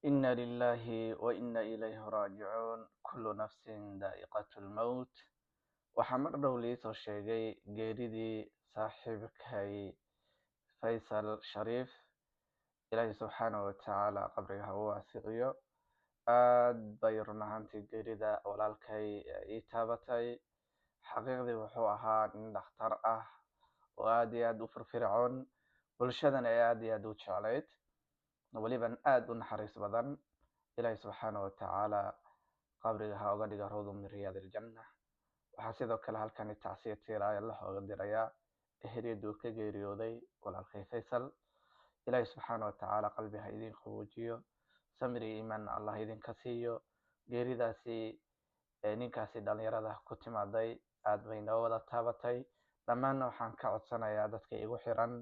إن لله وإنا إليه راجعون كل نفس ذائقة الموت. وحمر دولي سوشيغي جيريدي صاحبكي فيصل شريف إلهي سبحانه وتعالى قبرها هو سيغيو aad bay run ahaantii geerida walaalkay ii taabatay. xaqiiqdii wuxuu ahaa nin dhakhtar ah oo aad iyo aad u firfircoon, bulshadana ee aad iyo aad u jeclayd, weliban aad u naxariis badan. ilaahi subxaana watacaala qabriga ha oga dhiga rawda min riyaad iljanna. waxaa sidoo kale halkani tacsiya tiiraaya la hooga dirayaa eheliyadii uu ka geeriyooday walaalkay faysal. ilaahi subxaana watacaala qalbi ha idin qaboojiyo, samir iyo iimaan allah idinka siiyo. geeridaasi ninkaasi dhalinyarada ku timaaday aad bay noo wada taabatay. dhammaanna waxaan ka codsanayaa dadka igu xiran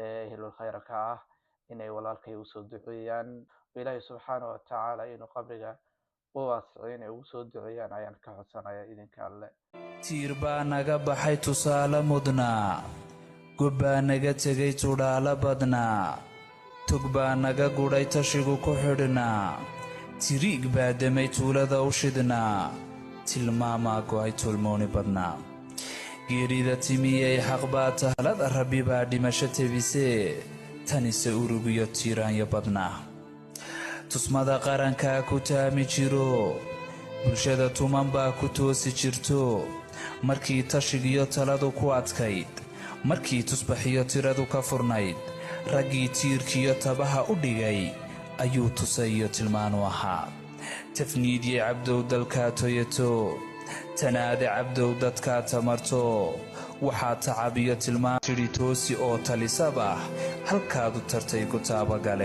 ee ehlul khayrka ah inay walaalkay usoo duceeyaan, ilaahi subxaana watacaala inuu qabriga u waasiciyo inay ugu soo duceeyaan ayaan ka codsanayaa idinka alle. tiir baa naga baxay tusaale mudnaa, gob baa naga tegay tudhaalo badnaa, tog baa naga gudhay tashigu ku xidhnaa, tiriig baa damay tuulada u shidhnaa, tilmaamaa go'ay tolmooni badnaa. geerida timiyey xaq baa tahlada rabbi baa dhimasho tebisee, tanise urugiyo tiiraanyo badnaa. tusmada qarankaa ku taami jiro, bulshada tuman baa ku toosi jirto, markii tashigiyo taladu ku adkayd, markii tusbaxiyo tiradu ka furnayd, raggii tiirkiyo tabaha u dhigay ayuu tusayiyo tilmaanu ahaa. tafniidye cabdow dalkaa toyato, tanaade cabdow dadkaa tamarto, waxaa tacab iyo tilmaan tidhi toosi oo talisabah halkaadu tartay ku taabagale.